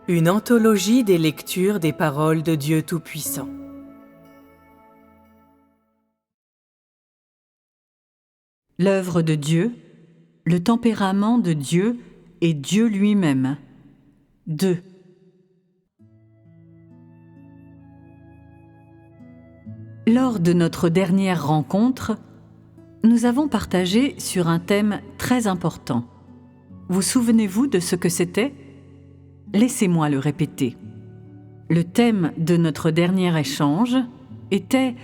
Une anthologie des lectures des paroles de Dieu Tout-Puissant. L'œuvre de Dieu, le tempérament de Dieu et Dieu lui-même. 2. Lors de notre dernière rencontre, nous avons partagé sur un thème très important. Vous souvenez-vous de ce que c'était ? Laissez-moi le répéter. Le thème de notre dernier échange était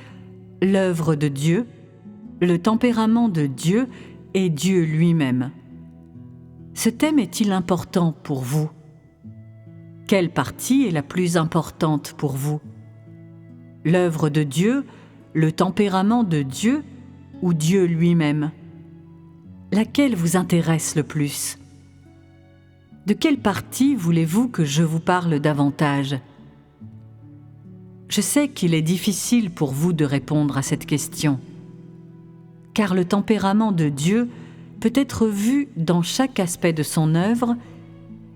l'œuvre de Dieu, le tempérament de Dieu et Dieu lui-même. Ce thème est-il important pour vous ? Quelle partie est la plus importante pour vous ? L'œuvre de Dieu, le tempérament de Dieu ou Dieu lui-même ? Laquelle vous intéresse le plus ? De quelle partie voulez-vous que je vous parle davantage ? Je sais qu'il est difficile pour vous de répondre à cette question, car le tempérament de Dieu peut être vu dans chaque aspect de son œuvre,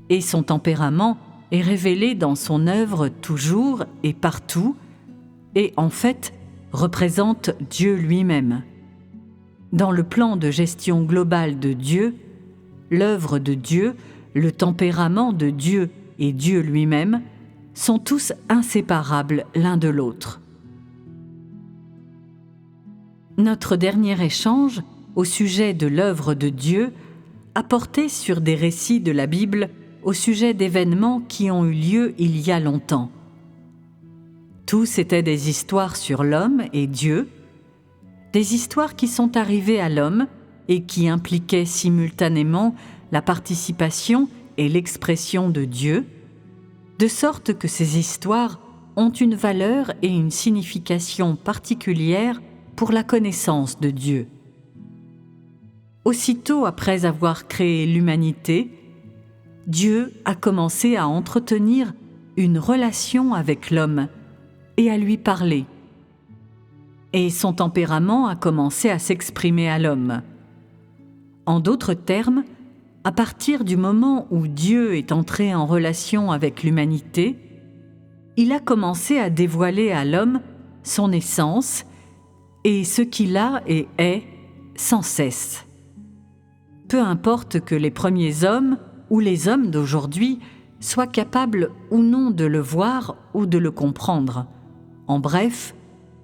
et son tempérament est révélé dans son œuvre toujours et partout, et en fait représente Dieu lui-même. Dans le plan de gestion globale de Dieu, l'œuvre de Dieu, le tempérament de Dieu et Dieu lui-même sont tous inséparables l'un de l'autre. Notre dernier échange au sujet de l'œuvre de Dieu a porté sur des récits de la Bible au sujet d'événements qui ont eu lieu il y a longtemps. Tous étaient des histoires sur l'homme et Dieu, des histoires qui sont arrivées à l'homme et qui impliquaient simultanément la participation et l'expression de Dieu, de sorte que ces histoires ont une valeur et une signification particulière pour la connaissance de Dieu. Aussitôt après avoir créé l'humanité, Dieu a commencé à entretenir une relation avec l'homme et à lui parler. Et son tempérament a commencé à s'exprimer à l'homme. En d'autres termes, à partir du moment où Dieu est entré en relation avec l'humanité, il a commencé à dévoiler à l'homme son essence et ce qu'il a et est sans cesse. Peu importe que les premiers hommes ou les hommes d'aujourd'hui soient capables ou non de le voir ou de le comprendre. En bref,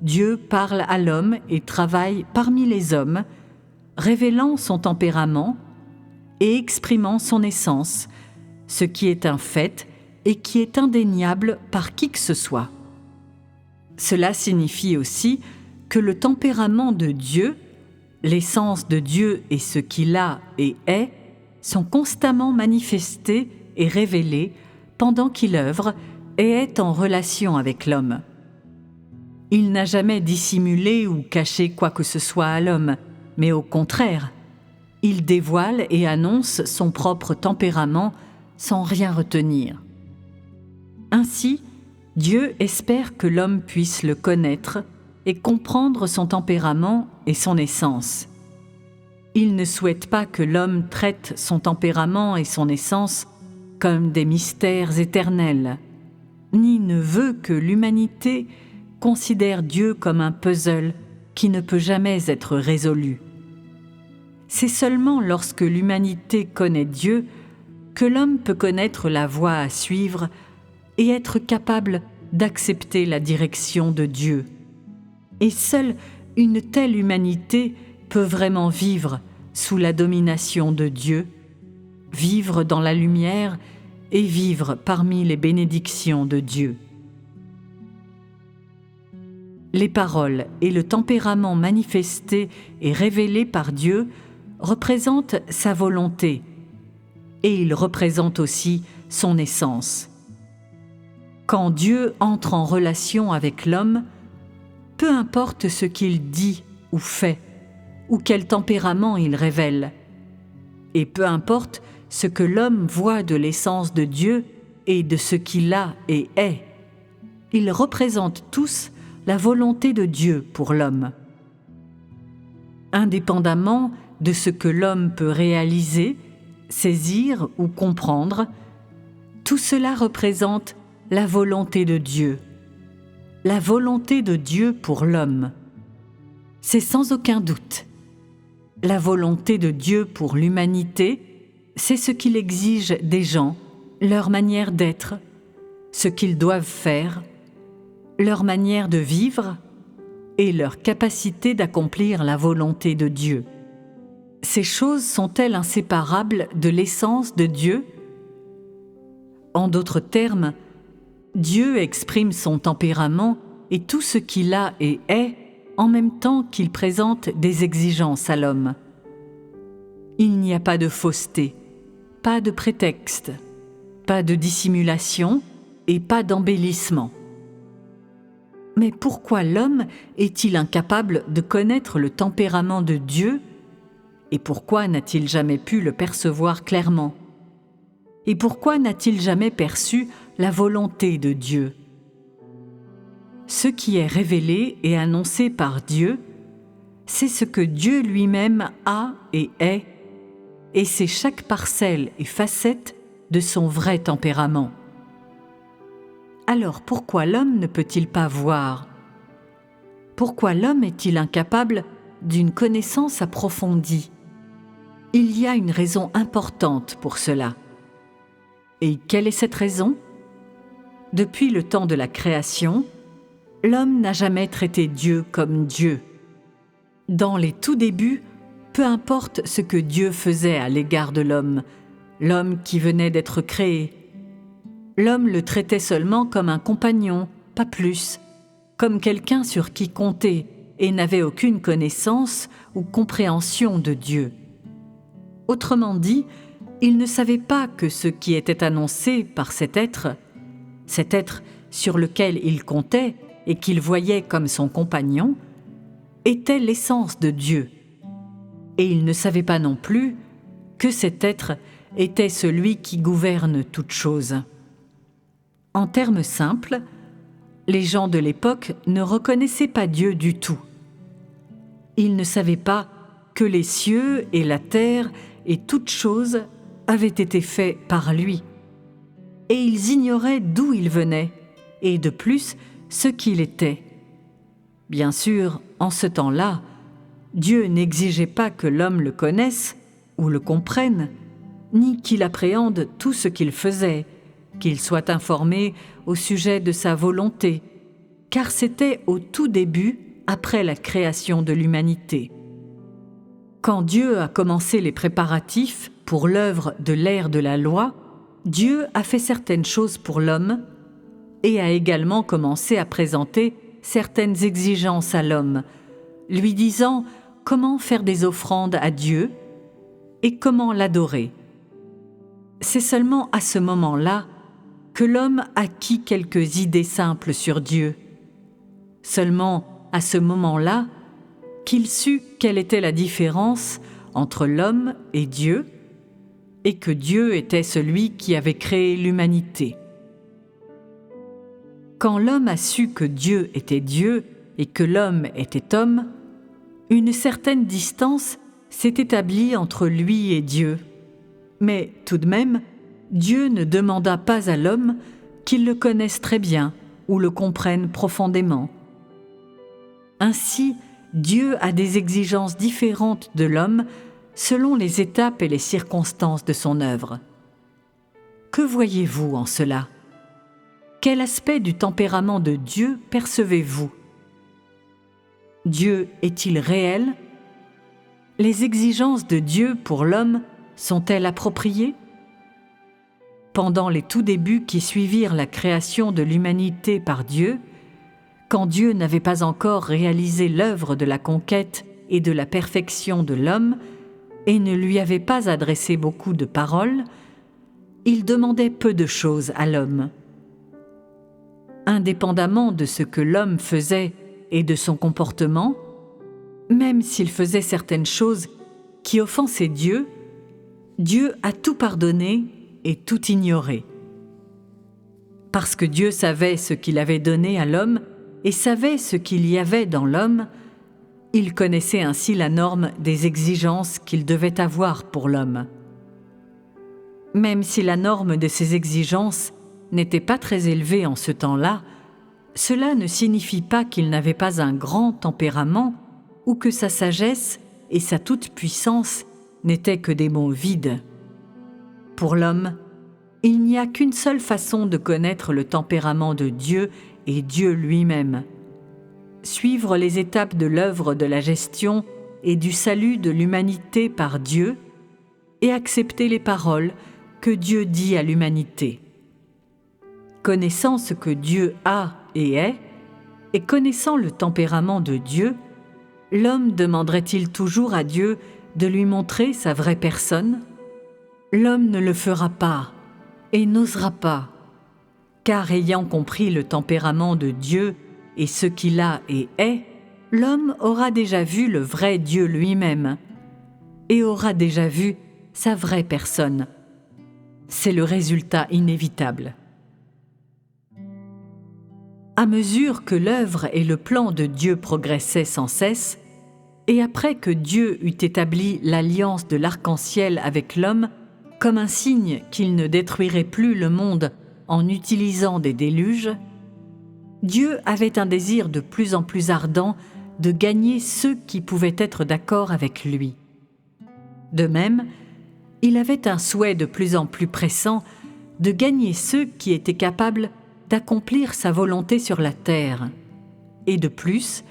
Dieu parle à l'homme et travaille parmi les hommes, révélant son tempérament et exprimant son essence, ce qui est un fait et qui est indéniable par qui que ce soit. Cela signifie aussi que le tempérament de Dieu, l'essence de Dieu et ce qu'il a et est, sont constamment manifestés et révélés pendant qu'il œuvre et est en relation avec l'homme. Il n'a jamais dissimulé ou caché quoi que ce soit à l'homme, mais au contraire, il dévoile et annonce son propre tempérament sans rien retenir. Ainsi, Dieu espère que l'homme puisse le connaître et comprendre son tempérament et son essence. Il ne souhaite pas que l'homme traite son tempérament et son essence comme des mystères éternels, ni ne veut que l'humanité considère Dieu comme un puzzle qui ne peut jamais être résolu. C'est seulement lorsque l'humanité connaît Dieu que l'homme peut connaître la voie à suivre et être capable d'accepter la direction de Dieu. Et seule une telle humanité peut vraiment vivre sous la domination de Dieu, vivre dans la lumière et vivre parmi les bénédictions de Dieu. Les paroles et le tempérament manifestés et révélés par Dieu représentent sa volonté et ils représentent aussi son essence. Quand Dieu entre en relation avec l'homme, peu importe ce qu'il dit ou fait, ou quel tempérament il révèle, et peu importe ce que l'homme voit de l'essence de Dieu et de ce qu'il a et est, ils représentent tous la volonté de Dieu pour l'homme. Indépendamment de ce que l'homme peut réaliser, saisir ou comprendre, Tout cela représente la volonté de Dieu. La volonté de Dieu pour l'homme. C'est sans aucun doute. La volonté de Dieu pour l'humanité, c'est ce qu'il exige des gens, leur manière d'être, ce qu'ils doivent faire, leur manière de vivre et leur capacité d'accomplir la volonté de Dieu. Ces choses sont-elles inséparables de l'essence de Dieu ? En d'autres termes, Dieu exprime son tempérament et tout ce qu'il a et est en même temps qu'il présente des exigences à l'homme. Il n'y a pas de fausseté, pas de prétexte, pas de dissimulation et pas d'embellissement. Mais pourquoi l'homme est-il incapable de connaître le tempérament de Dieu et pourquoi n'a-t-il jamais pu le percevoir clairement ? Et pourquoi n'a-t-il jamais perçu la volonté de Dieu ? Ce qui est révélé et annoncé par Dieu, c'est ce que Dieu lui-même a et est, et c'est chaque parcelle et facette de son vrai tempérament. Alors pourquoi l'homme ne peut-il pas voir ? Pourquoi l'homme est-il incapable d'une connaissance approfondie ? Il y a une raison importante pour cela. Et quelle est cette raison ? Depuis le temps de la création, l'homme n'a jamais traité Dieu comme Dieu. Dans les tout débuts, peu importe ce que Dieu faisait à l'égard de l'homme qui venait d'être créé, l'homme le traitait seulement comme un compagnon, pas plus, comme quelqu'un sur qui compter et n'avait aucune connaissance ou compréhension de Dieu. Autrement dit, il ne savait pas que ce qui était annoncé par cet être sur lequel il comptait et qu'il voyait comme son compagnon, était l'essence de Dieu. Et il ne savait pas non plus que cet être était celui qui gouverne toutes choses. En termes simples, les gens de l'époque ne reconnaissaient pas Dieu du tout. Ils ne savaient pas que les cieux et la terre et toutes choses avaient été faits par lui. Et ils ignoraient d'où il venait, et de plus, ce qu'il était. Bien sûr, en ce temps-là, Dieu n'exigeait pas que l'homme le connaisse ou le comprenne, ni qu'il appréhende tout ce qu'il faisait, qu'il soit informé au sujet de sa volonté, car c'était au tout début, après la création de l'humanité. Quand Dieu a commencé les préparatifs pour l'œuvre de l'ère de la loi, Dieu a fait certaines choses pour l'homme et a également commencé à présenter certaines exigences à l'homme, lui disant comment faire des offrandes à Dieu et comment l'adorer. C'est seulement à ce moment-là que l'homme acquit quelques idées simples sur Dieu. Seulement à ce moment-là qu'il sut quelle était la différence entre l'homme et Dieu, et que Dieu était celui qui avait créé l'humanité. Quand l'homme a su que Dieu était Dieu et que l'homme était homme, une certaine distance s'est établie entre lui et Dieu. Mais tout de même, Dieu ne demanda pas à l'homme qu'il le connaisse très bien ou le comprenne profondément. Ainsi, Dieu a des exigences différentes de l'homme selon les étapes et les circonstances de son œuvre. Que voyez-vous en cela ? Quel aspect du tempérament de Dieu percevez-vous ? Dieu est-il réel ? Les exigences de Dieu pour l'homme sont-elles appropriées ? Pendant les tout débuts qui suivirent la création de l'humanité par Dieu, quand Dieu n'avait pas encore réalisé l'œuvre de la conquête et de la perfection de l'homme et ne lui avait pas adressé beaucoup de paroles, il demandait peu de choses à l'homme. Indépendamment de ce que l'homme faisait et de son comportement, même s'il faisait certaines choses qui offensaient Dieu, Dieu a tout pardonné et tout ignoré. Parce que Dieu savait ce qu'il avait donné à l'homme et savait ce qu'il y avait dans l'homme, il connaissait ainsi la norme des exigences qu'il devait avoir pour l'homme. Même si la norme de ses exigences n'était pas très élevée en ce temps-là, cela ne signifie pas qu'il n'avait pas un grand tempérament ou que sa sagesse et sa toute-puissance n'étaient que des mots vides. Pour l'homme, il n'y a qu'une seule façon de connaître le tempérament de Dieu et Dieu lui-même. Suivre les étapes de l'œuvre de la gestion et du salut de l'humanité par Dieu et accepter les paroles que Dieu dit à l'humanité. Connaissant ce que Dieu a et est, et connaissant le tempérament de Dieu, l'homme demanderait-il toujours à Dieu de lui montrer sa vraie personne ? L'homme ne le fera pas et n'osera pas, car ayant compris le tempérament de Dieu et ce qu'il a et est, l'homme aura déjà vu le vrai Dieu lui-même et aura déjà vu sa vraie personne. C'est le résultat inévitable. À mesure que l'œuvre et le plan de Dieu progressaient sans cesse, et après que Dieu eut établi l'alliance de l'arc-en-ciel avec l'homme comme un signe qu'il ne détruirait plus le monde en utilisant des déluges, Dieu avait un désir de plus en plus ardent de gagner ceux qui pouvaient être d'accord avec lui. De même, il avait un souhait de plus en plus pressant de gagner ceux qui étaient capables d'accomplir sa volonté sur la terre, et de plus,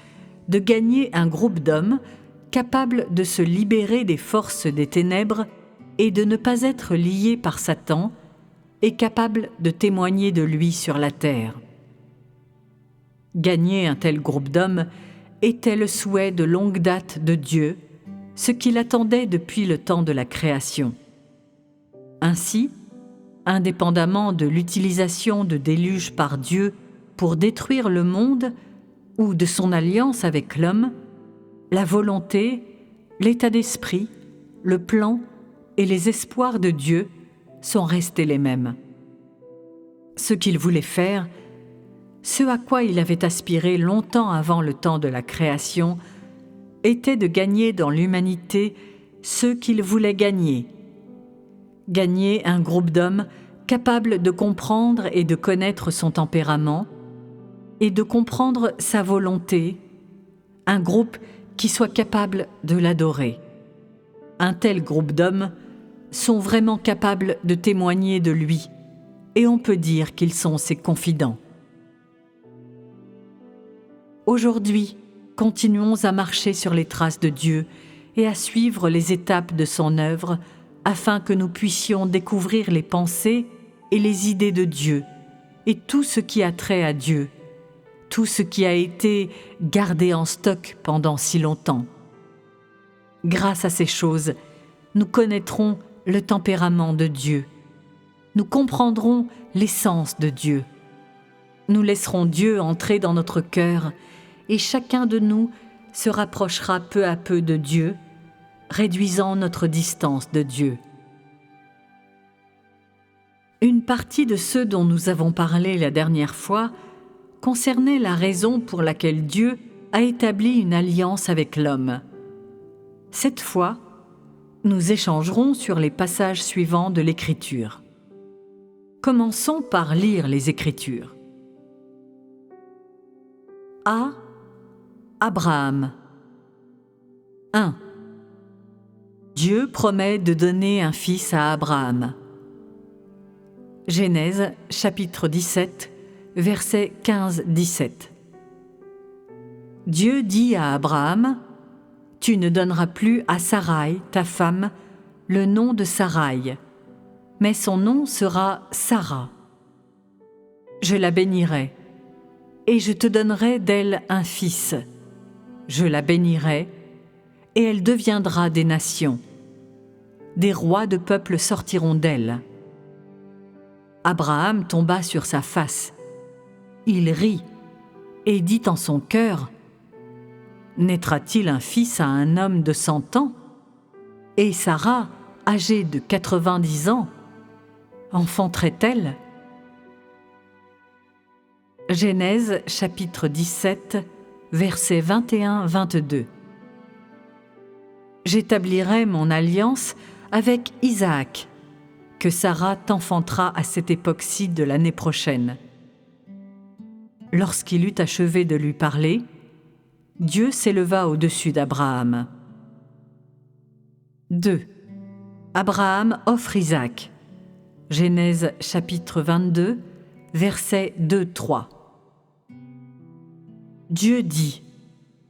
de gagner un groupe d'hommes capables de se libérer des forces des ténèbres et de ne pas être liés par Satan, et capables de témoigner de lui sur la terre. Gagner un tel groupe d'hommes était le souhait de longue date de Dieu, ce qu'il attendait depuis le temps de la création. Ainsi, indépendamment de l'utilisation de déluges par Dieu pour détruire le monde ou de son alliance avec l'homme, la volonté, l'état d'esprit, le plan et les espoirs de Dieu sont restés les mêmes. Ce qu'il voulait faire, ce à quoi il avait aspiré longtemps avant le temps de la création, était de gagner dans l'humanité ceux qu'il voulait gagner. Gagner un groupe d'hommes capables de comprendre et de connaître son tempérament et de comprendre sa volonté, un groupe qui soit capable de l'adorer. Un tel groupe d'hommes sont vraiment capables de témoigner de lui, et on peut dire qu'ils sont ses confidents. Aujourd'hui, continuons à marcher sur les traces de Dieu et à suivre les étapes de son œuvre afin que nous puissions découvrir les pensées et les idées de Dieu et tout ce qui a trait à Dieu, tout ce qui a été gardé en stock pendant si longtemps. Grâce à ces choses, nous connaîtrons le tempérament de Dieu. Nous comprendrons l'essence de Dieu. Nous laisserons Dieu entrer dans notre cœur et chacun de nous se rapprochera peu à peu de Dieu, réduisant notre distance de Dieu. Une partie de ceux dont nous avons parlé la dernière fois concernait la raison pour laquelle Dieu a établi une alliance avec l'homme. Cette fois, nous échangerons sur les passages suivants de l'Écriture. Commençons par lire les Écritures. A. Abraham. 1. Dieu promet de donner un fils à Abraham. Genèse, chapitre 17, versets 15-17. Dieu dit à Abraham : « Tu ne donneras plus à Sarai, ta femme, le nom de Sarai, mais son nom sera Sarah. Je la bénirai, et je te donnerai d'elle un fils. Je la bénirai, et elle deviendra des nations. Des rois de peuples sortiront d'elle. » Abraham tomba sur sa face. Il rit et dit en son cœur : « Naîtra-t-il un fils à un homme de 100 ans ? Et Sarah, âgée de 90 ans, enfanterait-elle » Genèse chapitre 17, versets 21-22. J'établirai mon alliance avec Isaac, que Sarah t'enfantera à cette époque-ci de l'année prochaine. » Lorsqu'il eut achevé de lui parler, Dieu s'éleva au-dessus d'Abraham. 2. Abraham offre Isaac. Genèse chapitre 22, versets 2-3. Dieu dit :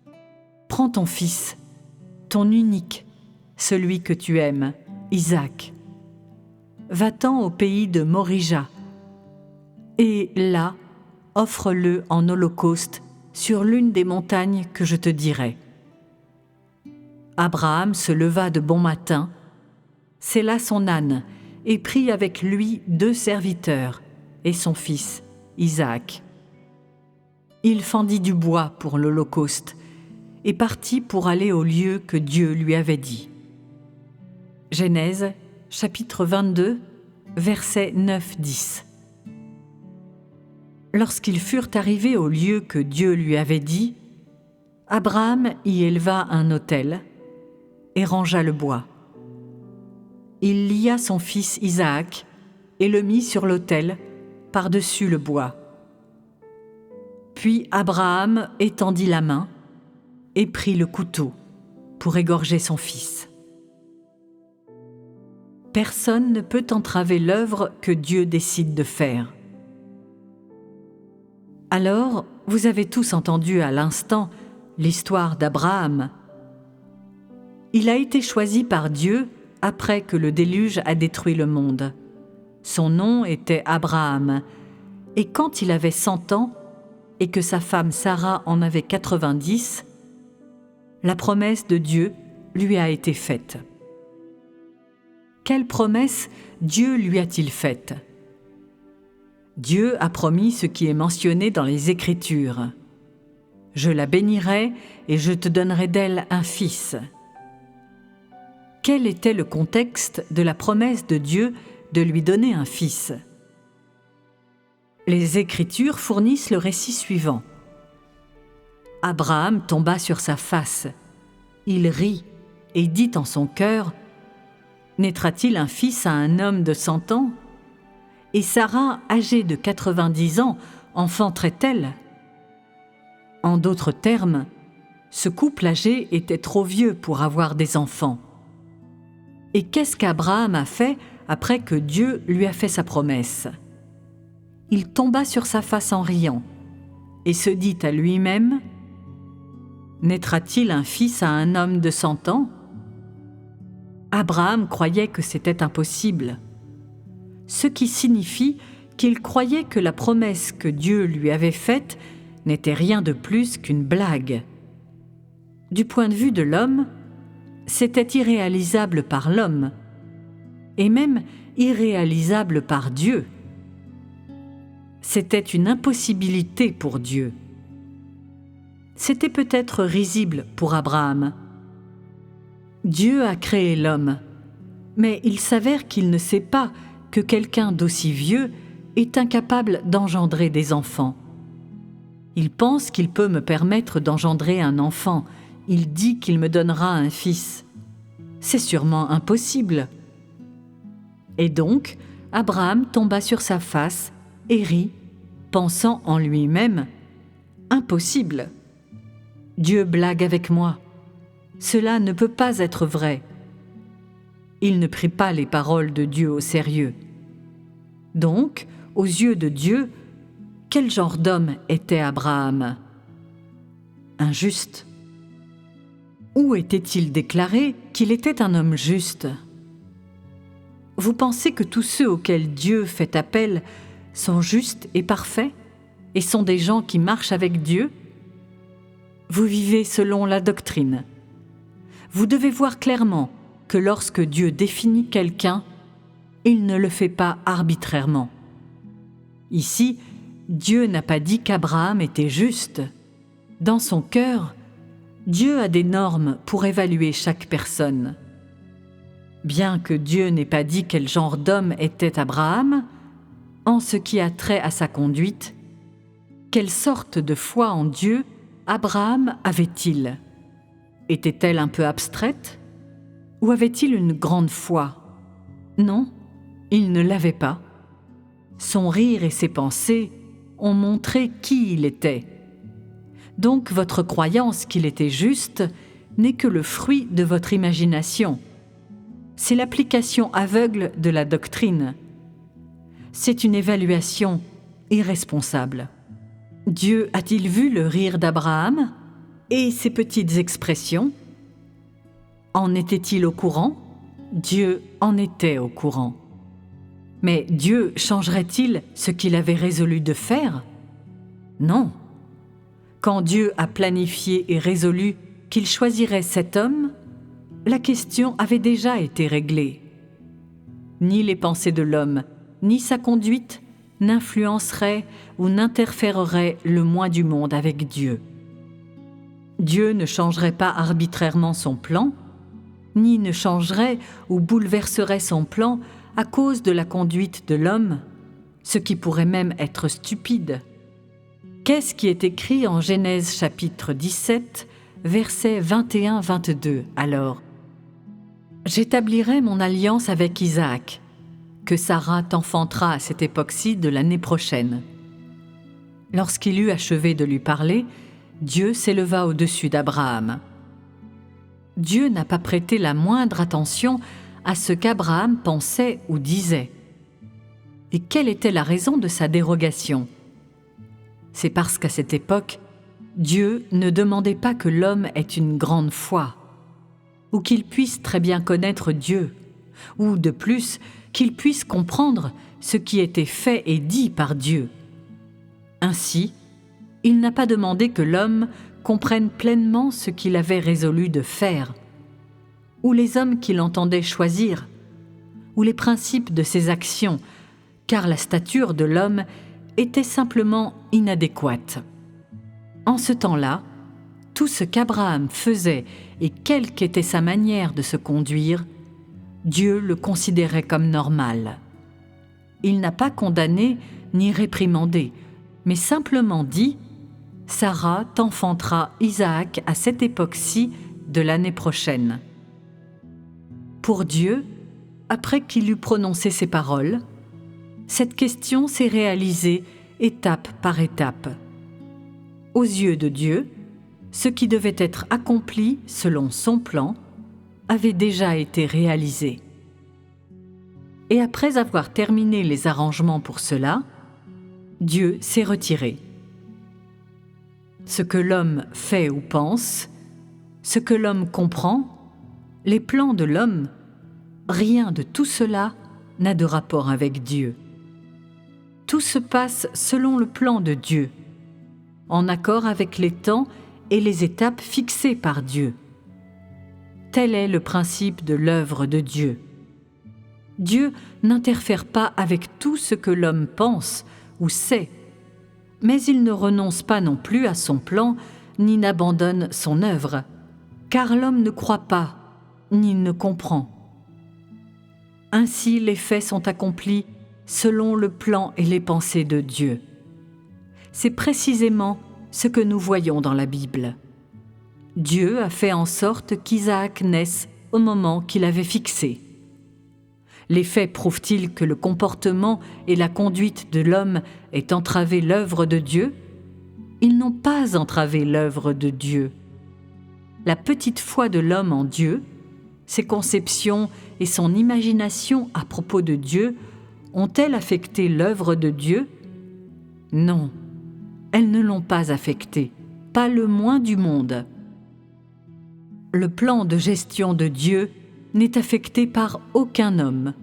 « Prends ton fils, ton unique, celui que tu aimes, Isaac. Va-t'en au pays de Morija, et là, offre-le en holocauste sur l'une des montagnes que je te dirai. » Abraham se leva de bon matin, sella son âne et prit avec lui 2 serviteurs et son fils, Isaac. Il fendit du bois pour l'holocauste et partit pour aller au lieu que Dieu lui avait dit. Genèse, chapitre 22, versets 9-10. Lorsqu'ils furent arrivés au lieu que Dieu lui avait dit, Abraham y éleva un autel et rangea le bois. Il lia son fils Isaac et le mit sur l'autel par-dessus le bois. Puis Abraham étendit la main et prit le couteau pour égorger son fils. Personne ne peut entraver l'œuvre que Dieu décide de faire. Alors, vous avez tous entendu à l'instant l'histoire d'Abraham. Il a été choisi par Dieu après que le déluge a détruit le monde. Son nom était Abraham, et quand il avait 100 ans et que sa femme Sarah en avait 90, la promesse de Dieu lui a été faite. Quelle promesse Dieu lui a-t-il faite ? Dieu a promis ce qui est mentionné dans les Écritures. « Je la bénirai et je te donnerai d'elle un fils. » Quel était le contexte de la promesse de Dieu de lui donner un fils ? Les Écritures fournissent le récit suivant. Abraham tomba sur sa face. Il rit et dit en son cœur : « Naîtra-t-il un fils à un homme de 100 ans ? Et Sarah, âgée de 90 ans, enfanterait-elle ? » En d'autres termes, ce couple âgé était trop vieux pour avoir des enfants. Et qu'est-ce qu'Abraham a fait après que Dieu lui a fait sa promesse ? Il tomba sur sa face en riant et se dit à lui-même : « Naîtra-t-il un fils à un homme de 100 ans ? » Abraham croyait que c'était impossible, ce qui signifie qu'il croyait que la promesse que Dieu lui avait faite n'était rien de plus qu'une blague. Du point de vue de l'homme, c'était irréalisable par l'homme, et même irréalisable par Dieu. C'était une impossibilité pour Dieu. C'était peut-être risible pour Abraham. Dieu a créé l'homme, mais il s'avère qu'il ne sait pas que quelqu'un d'aussi vieux est incapable d'engendrer des enfants. Il pense qu'il peut me permettre d'engendrer un enfant. Il dit qu'il me donnera un fils. C'est sûrement impossible. Et donc, Abraham tomba sur sa face et rit, pensant en lui-même : « Impossible. Dieu blague avec moi. Cela ne peut pas être vrai. » Il ne prit pas les paroles de Dieu au sérieux. Donc, aux yeux de Dieu, quel genre d'homme était Abraham ? Injuste. Où était-il déclaré qu'il était un homme juste ? Vous pensez que tous ceux auxquels Dieu fait appel sont justes et parfaits et sont des gens qui marchent avec Dieu ? Vous vivez selon la doctrine. Vous devez voir clairement que lorsque Dieu définit quelqu'un, il ne le fait pas arbitrairement. Ici, Dieu n'a pas dit qu'Abraham était juste. Dans son cœur, Dieu a des normes pour évaluer chaque personne. Bien que Dieu n'ait pas dit quel genre d'homme était Abraham, en ce qui a trait à sa conduite, quelle sorte de foi en Dieu Abraham avait-il ? Était-elle un peu abstraite ? Ou avait-il une grande foi ? Non, Il ne l'avait pas. Son rire et ses pensées ont montré qui il était. Donc votre croyance qu'il était juste n'est que le fruit de votre imagination. C'est l'application aveugle de la doctrine. C'est une évaluation irresponsable. Dieu a-t-il vu le rire d'Abraham et ses petites expressions? En était-il au courant? Dieu en était au courant. Mais Dieu changerait-il ce qu'il avait résolu de faire? Non. Quand Dieu a planifié et résolu qu'il choisirait cet homme, la question avait déjà été réglée. Ni les pensées de l'homme, ni sa conduite n'influenceraient ou n'interféreraient le moins du monde avec Dieu. Dieu ne changerait pas arbitrairement son plan, ni ne changerait ou bouleverserait son plan à cause de la conduite de l'homme, ce qui pourrait même être stupide. Qu'est-ce qui est écrit en Genèse chapitre 17, versets 21-22 alors? « J'établirai mon alliance avec Isaac, que Sarah t'enfantera à cette époque-ci de l'année prochaine. » Lorsqu'il eut achevé de lui parler, Dieu s'éleva au-dessus d'Abraham. Dieu n'a pas prêté la moindre attention à ce qu'Abraham pensait ou disait. Et quelle était la raison de sa dérogation? C'est parce qu'à cette époque, Dieu ne demandait pas que l'homme ait une grande foi, ou qu'il puisse très bien connaître Dieu, ou de plus, qu'il puisse comprendre ce qui était fait et dit par Dieu. Ainsi, il n'a pas demandé que l'homme comprenne pleinement ce qu'il avait résolu de faire, ou les hommes qu'il entendait choisir, ou les principes de ses actions, car la stature de l'homme était simplement inadéquate. En ce temps-là, tout ce qu'Abraham faisait et quelle qu'était sa manière de se conduire, Dieu le considérait comme normal. Il n'a pas condamné ni réprimandé, mais simplement dit « Sarah t'enfantera Isaac à cette époque-ci de l'année prochaine. » Pour Dieu, après qu'il eut prononcé ces paroles, cette question s'est réalisée étape par étape. Aux yeux de Dieu, ce qui devait être accompli selon son plan avait déjà été réalisé. Et après avoir terminé les arrangements pour cela, Dieu s'est retiré. Ce que l'homme fait ou pense, ce que l'homme comprend, les plans de l'homme, rien de tout cela n'a de rapport avec Dieu. Tout se passe selon le plan de Dieu, en accord avec les temps et les étapes fixées par Dieu. Tel est le principe de l'œuvre de Dieu. Dieu n'interfère pas avec tout ce que l'homme pense ou sait, mais il ne renonce pas non plus à son plan ni n'abandonne son œuvre, car l'homme ne croit pas ni ne comprend. Ainsi les faits sont accomplis selon le plan et les pensées de Dieu. C'est précisément ce que nous voyons dans la Bible. Dieu a fait en sorte qu'Isaac naisse au moment qu'il avait fixé. Les faits prouvent-ils que le comportement et la conduite de l'homme aient entravé l'œuvre de Dieu? Ils n'ont pas entravé l'œuvre de Dieu. La petite foi de l'homme en Dieu, ses conceptions et son imagination à propos de Dieu ont-elles affecté l'œuvre de Dieu? Non, elles ne l'ont pas affectée, pas le moins du monde. Le plan de gestion de Dieu n'est affecté par aucun homme,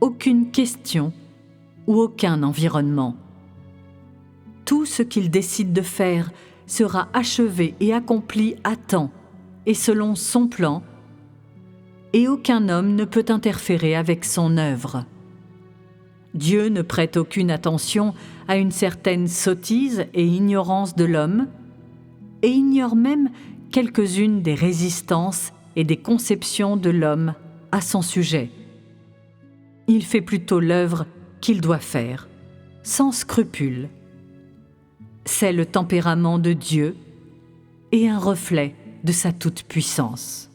aucune question ou aucun environnement. Tout ce qu'il décide de faire sera achevé et accompli à temps et selon son plan, et aucun homme ne peut interférer avec son œuvre. Dieu ne prête aucune attention à une certaine sottise et ignorance de l'homme, et ignore même quelques-unes des résistances et des conceptions de l'homme à son sujet. Il fait plutôt l'œuvre qu'il doit faire, sans scrupule. C'est le tempérament de Dieu et un reflet de sa toute-puissance.